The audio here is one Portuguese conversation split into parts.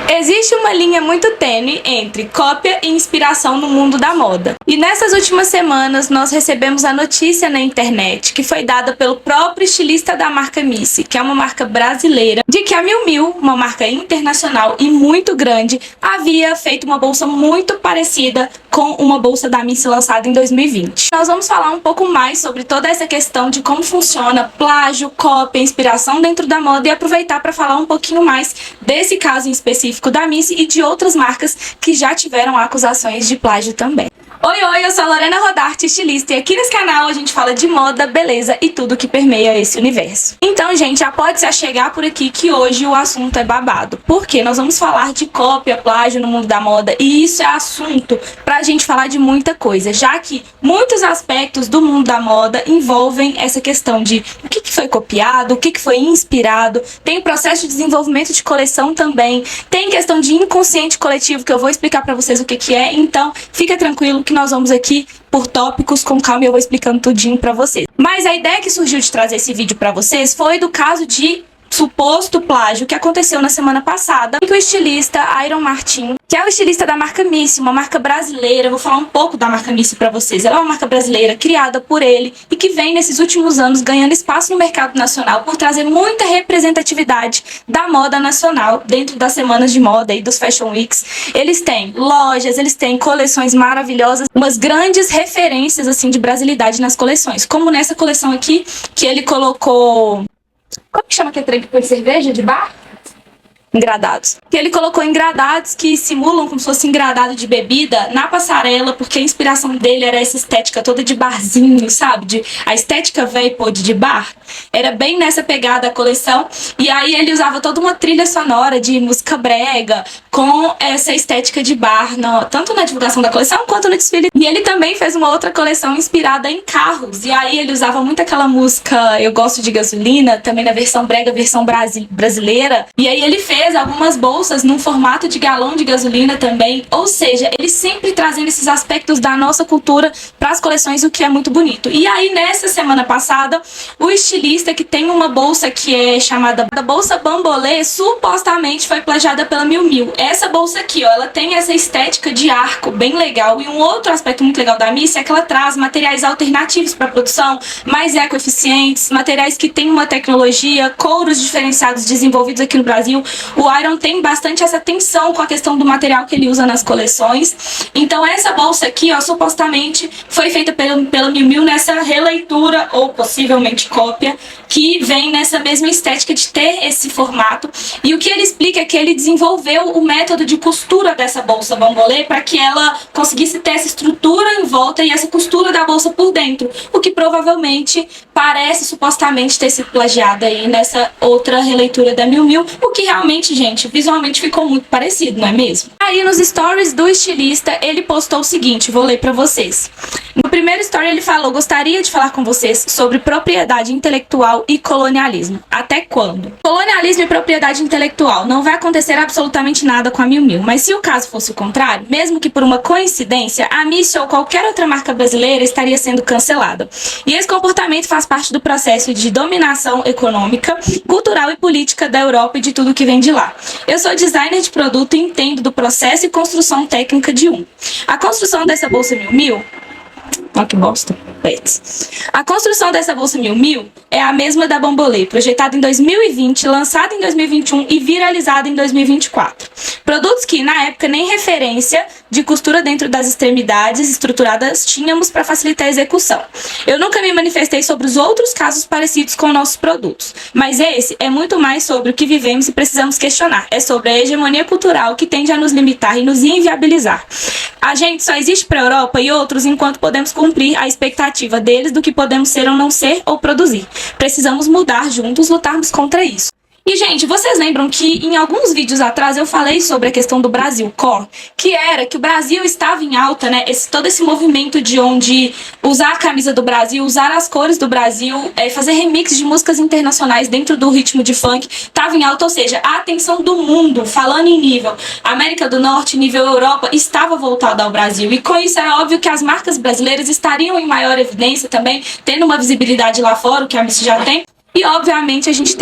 Existe uma linha muito tênue entre cópia e inspiração no mundo da moda. E nessas últimas semanas nós recebemos a notícia na internet que foi dada pelo próprio estilista da marca Missy, que é uma marca brasileira, de que a Miu Miu, uma marca internacional e muito grande, havia feito uma bolsa muito parecida com uma bolsa da Missy lançada em 2020. Nós vamos falar um pouco mais sobre toda essa questão de como funciona plágio, cópia, inspiração dentro da moda e aproveitar para falar um pouquinho mais desse caso em específico da Missy e de outras marcas que já tiveram acusações de plágio também. Oi, eu sou a Lorena Rodarte, estilista, e aqui nesse canal a gente fala de moda, beleza e tudo que permeia esse universo. Então, gente, já pode se achegar por aqui que hoje o assunto é babado, porque nós vamos falar de cópia, plágio no mundo da moda, e isso é assunto pra gente falar de muita coisa, já que muitos aspectos do mundo da moda envolvem essa questão de o que foi copiado, o que foi inspirado, tem processo de desenvolvimento de coleção também, tem questão de inconsciente coletivo que eu vou explicar pra vocês o que é, então fica tranquilo que nós vamos aqui por tópicos com calma e eu vou explicando tudinho pra vocês. Mas a ideia que surgiu de trazer esse vídeo pra vocês foi do caso de suposto plágio que aconteceu na semana passada, em que o estilista Iron Martin, que é o estilista da marca Missy, uma marca brasileira, eu vou falar um pouco da marca Missy pra vocês, ela é uma marca brasileira criada por ele e que vem nesses últimos anos ganhando espaço no mercado nacional por trazer muita representatividade da moda nacional dentro das semanas de moda e dos Fashion Weeks. Eles têm lojas, eles têm coleções maravilhosas, umas grandes referências assim de brasilidade nas coleções, como nessa coleção aqui que ele colocou... Como que chama aquele trem que põe cerveja de bar? Engradados. Que ele colocou engradados que simulam como se fosse engradado de bebida na passarela, porque a inspiração dele era essa estética toda de barzinho, sabe? A estética vapor de bar. Era bem nessa pegada a coleção. E aí ele usava toda uma trilha sonora de música brega com essa estética de bar, tanto na divulgação da coleção quanto no desfile. E ele também fez uma outra coleção inspirada em carros. E aí ele usava muito aquela música Eu Gosto de Gasolina, também na versão brega, versão brasileira. E aí ele fez algumas bolsas num formato de galão de gasolina também, ou seja, ele sempre trazendo esses aspectos da nossa cultura para as coleções, o que é muito bonito. E aí nessa semana passada, o estilista que tem uma bolsa que é chamada bolsa bambolê, supostamente foi plagiada pela Miu Miu. Essa bolsa aqui, ó, ela tem essa estética de arco bem legal, e um outro aspecto muito legal da Missy é que ela traz materiais alternativos para a produção, mais ecoeficientes, materiais que têm uma tecnologia, couros diferenciados desenvolvidos aqui no Brasil. O Iron tem bastante essa atenção com a questão do material que ele usa nas coleções. Então essa bolsa aqui, ó, supostamente foi feita pela Miu Miu nessa releitura, ou possivelmente cópia, que vem nessa mesma estética de ter esse formato. E o que ele explica é que ele desenvolveu o método de costura dessa bolsa bambolê para que ela conseguisse ter essa estrutura em volta e essa costura da bolsa por dentro, o que provavelmente parece supostamente ter sido plagiado aí nessa outra releitura da Miu Miu, o que realmente, gente, visualmente ficou muito parecido, não é mesmo? Aí nos stories do estilista ele postou o seguinte, vou ler pra vocês. No primeiro story ele falou: gostaria de falar com vocês sobre propriedade intelectual e colonialismo. Até quando? Colonialismo e propriedade intelectual. Não vai acontecer absolutamente nada com a Miu Miu, mas se o caso fosse o contrário, mesmo que por uma coincidência, a Missy ou qualquer outra marca brasileira estaria sendo cancelada. E esse comportamento faz parte do processo de dominação econômica, cultural e política da Europa e de tudo que vem de lá. Eu sou designer de produto e entendo do processo e construção técnica de um. A construção dessa bolsa Miu Miu... Olha que bosta. A construção dessa bolsa Miu Miu é a mesma da Bambolê, projetada em 2020, lançada em 2021 e viralizada em 2024. Produtos que, na época, nem referência de costura dentro das extremidades estruturadas tínhamos para facilitar a execução. Eu nunca me manifestei sobre os outros casos parecidos com nossos produtos, mas esse é muito mais sobre o que vivemos e precisamos questionar. É sobre a hegemonia cultural que tende a nos limitar e nos inviabilizar. A gente só existe para a Europa e outros enquanto podemos cumprir a expectativa deles do que podemos ser ou não ser ou produzir. Precisamos mudar juntos, lutarmos contra isso. E, gente, vocês lembram que em alguns vídeos atrás eu falei sobre a questão do Brasil Core, que era que o Brasil estava em alta, né? Todo esse movimento de onde usar a camisa do Brasil, usar as cores do Brasil, fazer remix de músicas internacionais dentro do ritmo de funk, estava em alta, ou seja, a atenção do mundo, falando em nível América do Norte, nível Europa, estava voltada ao Brasil. E com isso era óbvio que as marcas brasileiras estariam em maior evidência também, tendo uma visibilidade lá fora, o que a Missy já tem. E obviamente a gente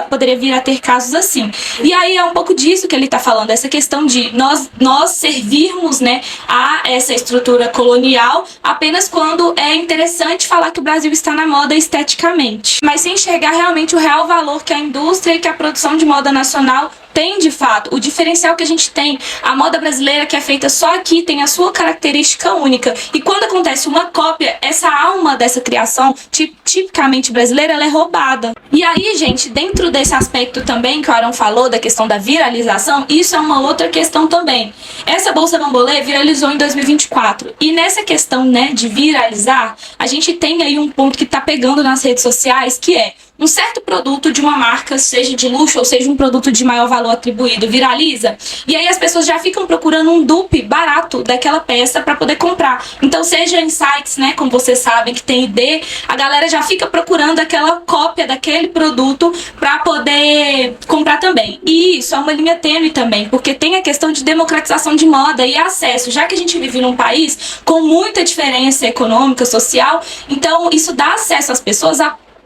poderia vir a ter casos assim. E aí é um pouco disso que ele está falando, essa questão de nós servirmos, né, a essa estrutura colonial apenas quando é interessante falar que o Brasil está na moda esteticamente, mas sem enxergar realmente o real valor que a indústria e que a produção de moda nacional tem de fato, o diferencial que a gente tem. A moda brasileira que é feita só aqui tem a sua característica única, e quando acontece uma cópia, essa alma dessa criação tipicamente brasileira, ela é roubada. E aí, gente, dentro desse aspecto também que o Arão falou, da questão da viralização, isso é uma outra questão também. Essa Bolsa Bambolê viralizou em 2024, e nessa questão, né, de viralizar, a gente tem aí um ponto que tá pegando nas redes sociais, que é um certo produto de uma marca, seja de luxo ou seja um produto de maior valor atribuído, viraliza, e aí as pessoas já ficam procurando um dupe barato daquela peça para poder comprar. Então, seja em sites, né, como vocês sabem, que tem ID, a galera já fica procurando aquela cópia daquele produto para poder comprar também. E isso é uma linha tênue também, porque tem a questão de democratização de moda e acesso, já que a gente vive num país com muita diferença econômica, social, então isso dá acesso às pessoas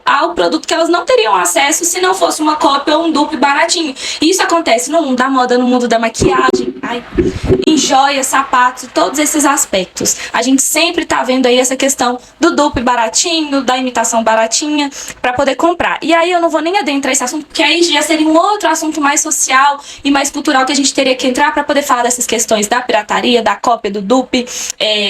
ao produto que elas não teriam acesso se não fosse uma cópia ou um dupe baratinho. E isso acontece no mundo da moda, no mundo da maquiagem, em joias, sapatos, todos esses aspectos. A gente sempre tá vendo aí essa questão do dupe baratinho, da imitação baratinha, para poder comprar. E aí eu não vou nem adentrar esse assunto, porque aí já seria um outro assunto mais social e mais cultural que a gente teria que entrar para poder falar dessas questões da pirataria, da cópia, do dupe,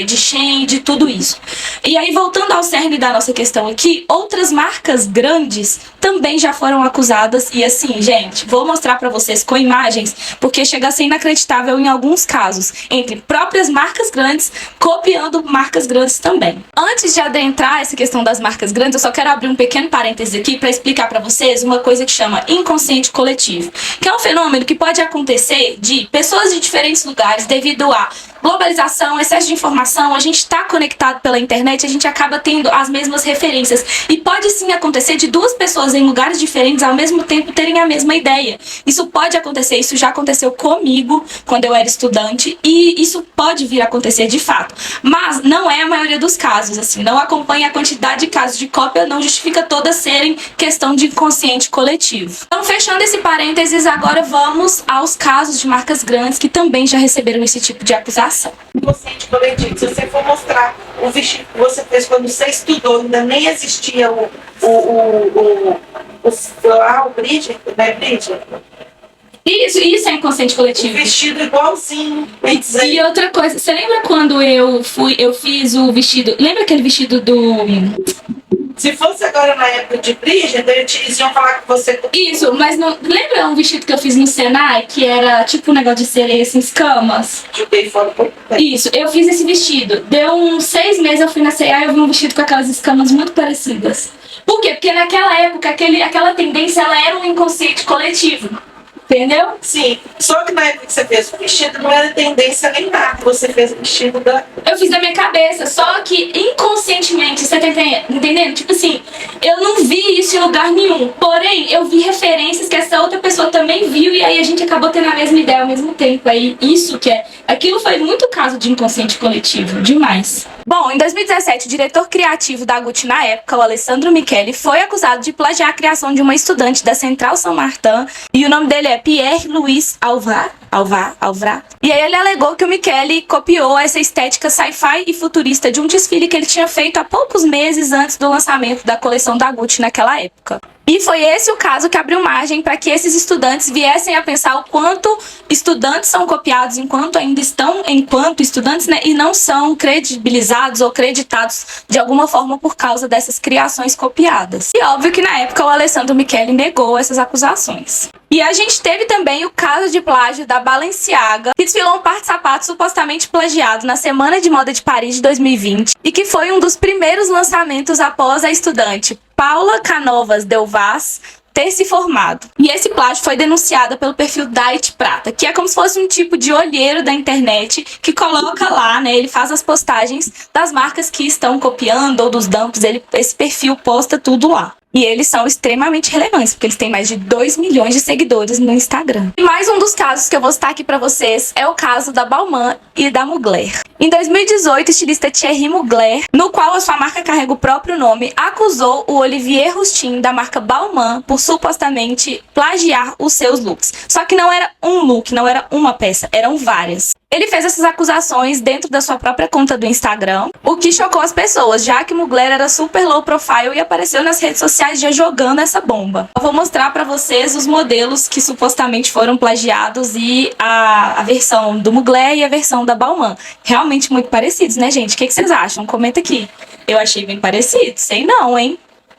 de Shein, de tudo isso. E aí, voltando ao cerne da nossa questão aqui, outras marcas grandes também já foram acusadas, e assim, gente, vou mostrar pra vocês com imagens, porque chega a ser inacreditável em alguns casos, entre próprias marcas grandes copiando marcas grandes também. Antes de adentrar essa questão das marcas grandes, eu só quero abrir um pequeno parêntese aqui para explicar pra vocês uma coisa que chama inconsciente coletivo, que é um fenômeno que pode acontecer de pessoas de diferentes lugares devido a globalização, excesso de informação, a gente está conectado pela internet, a gente acaba tendo as mesmas referências. E pode sim acontecer de duas pessoas em lugares diferentes ao mesmo tempo terem a mesma ideia. Isso pode acontecer, isso já aconteceu comigo quando eu era estudante, e isso pode vir a acontecer de fato. Mas não é a maioria dos casos, assim, não acompanha a quantidade de casos de cópia, não justifica todas serem questão de inconsciente coletivo. Então, fechando esse parênteses, agora vamos aos casos de marcas grandes que também já receberam esse tipo de acusação. Inconsciente coletivo, se você for mostrar o vestido que você fez quando você estudou, ainda nem existia o Bridget, né, Bridget? Isso é inconsciente coletivo. O vestido igualzinho. E outra coisa, você lembra quando eu fiz o vestido, lembra aquele vestido do... Se fosse agora na época de Bridget, eles iam falar que você... Isso, mas não... Lembra um vestido que eu fiz no Senai, que era tipo um negócio de sereia, assim, escamas? Joguei fora um pouco. Isso, eu fiz esse vestido. Deu uns 6 meses, eu fui na C&A e eu vi um vestido com aquelas escamas muito parecidas. Por quê? Porque naquela época, aquela tendência, ela era um inconsciente coletivo. Entendeu? Sim, só que na época que você fez o vestido não era tendência nem nada. Você fez o vestido da... Eu fiz da minha cabeça, só que inconscientemente, você tá entendendo? Tipo assim, eu não vi isso em lugar nenhum. Porém, eu vi referências que essa outra pessoa também viu, e aí a gente acabou tendo a mesma ideia ao mesmo tempo. Aí isso que é... Aquilo foi muito caso de inconsciente coletivo, demais. Bom, em 2017, o diretor criativo da Gucci na época, o Alessandro Michele, foi acusado de plagiar a criação de uma estudante da Central Saint Martin, e o nome dele é Pierre-Louis Alvar. E aí ele alegou que o Michele copiou essa estética sci-fi e futurista de um desfile que ele tinha feito há poucos meses antes do lançamento da coleção da Gucci naquela época. E foi esse o caso que abriu margem para que esses estudantes viessem a pensar o quanto estudantes são copiados enquanto ainda estão enquanto estudantes, né, e não são credibilizados ou creditados de alguma forma por causa dessas criações copiadas. E óbvio que na época o Alessandro Michele negou essas acusações. E a gente teve também o caso de plágio da Balenciaga, que desfilou um par de sapatos supostamente plagiado na Semana de Moda de Paris de 2020 e que foi um dos primeiros lançamentos após a estudante Paula Canovas Del Vaz ter se formado. E esse plágio foi denunciado pelo perfil Diet Prata, que é como se fosse um tipo de olheiro da internet que coloca lá, né, ele faz as postagens das marcas que estão copiando ou dos dumpes, esse perfil posta tudo lá. E eles são extremamente relevantes, porque eles têm mais de 2 milhões de seguidores no Instagram. E mais um dos casos que eu vou citar aqui pra vocês é o caso da Balmain e da Mugler. Em 2018, o estilista Thierry Mugler, no qual a sua marca carrega o próprio nome, acusou o Olivier Rousteing da marca Balmain por supostamente plagiar os seus looks. Só que não era um look, não era uma peça, eram várias. Ele fez essas acusações dentro da sua própria conta do Instagram, o que chocou as pessoas, já que Mugler era super low profile e apareceu nas redes sociais já jogando essa bomba. Eu vou mostrar pra vocês os modelos que supostamente foram plagiados e a versão do Mugler e a versão da Balmain. Realmente muito parecidos, né, gente? O que vocês acham? Comenta aqui. Eu achei bem parecido, sei não, hein?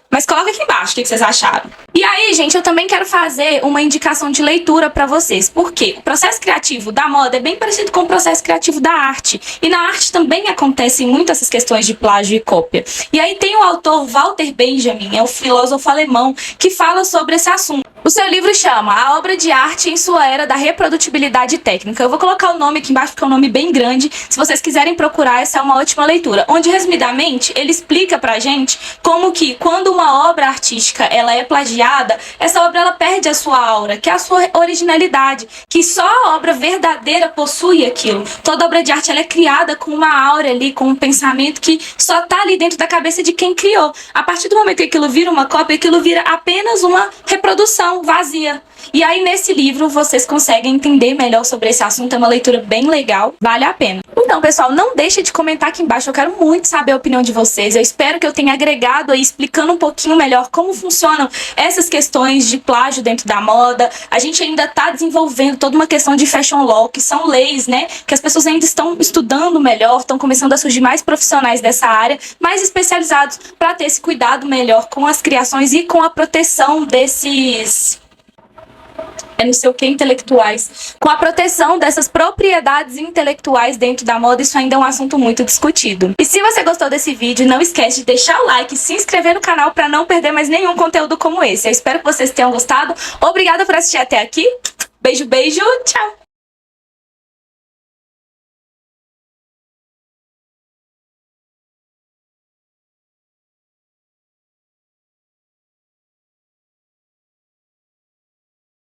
Mas coloca aqui embaixo o que vocês acharam. E aí, gente, eu também quero fazer uma indicação de leitura pra vocês. Por quê? O processo criativo da moda é bem parecido com o processo criativo da arte. E na arte também acontecem muito essas questões de plágio e cópia. E aí tem o autor Walter Benjamin, é o filósofo alemão, que fala sobre esse assunto. O seu livro chama A Obra de Arte em Sua Era da Reprodutibilidade Técnica. Eu vou colocar o nome aqui embaixo porque é um nome bem grande. Se vocês quiserem procurar, essa é uma ótima leitura. Onde, resumidamente, ele explica pra gente como que quando uma obra artística ela é plagiada, essa obra ela perde a sua aura, que é a sua originalidade, que só a obra verdadeira possui aquilo. Toda obra de arte ela é criada com uma aura ali, com um pensamento que só tá ali dentro da cabeça de quem criou. A partir do momento que aquilo vira uma cópia, aquilo vira apenas uma reprodução vazia. E aí nesse livro vocês conseguem entender melhor sobre esse assunto, é uma leitura bem legal, vale a pena. Então, pessoal, não deixe de comentar aqui embaixo, eu quero muito saber a opinião de vocês. Eu espero que eu tenha agregado aí, explicando um pouquinho melhor como funcionam essas questões de plágio dentro da moda. A gente ainda tá desenvolvendo toda uma questão de fashion law, que são leis, né, que as pessoas ainda estão estudando melhor, estão começando a surgir mais profissionais dessa área, mais especializados para ter esse cuidado melhor com as criações e com a proteção desses... não sei o que, intelectuais. Com a proteção dessas propriedades intelectuais dentro da moda, isso ainda é um assunto muito discutido. E se você gostou desse vídeo, não esquece de deixar o like e se inscrever no canal para não perder mais nenhum conteúdo como esse. Eu espero que vocês tenham gostado. Obrigada por assistir até aqui. Beijo, beijo, tchau!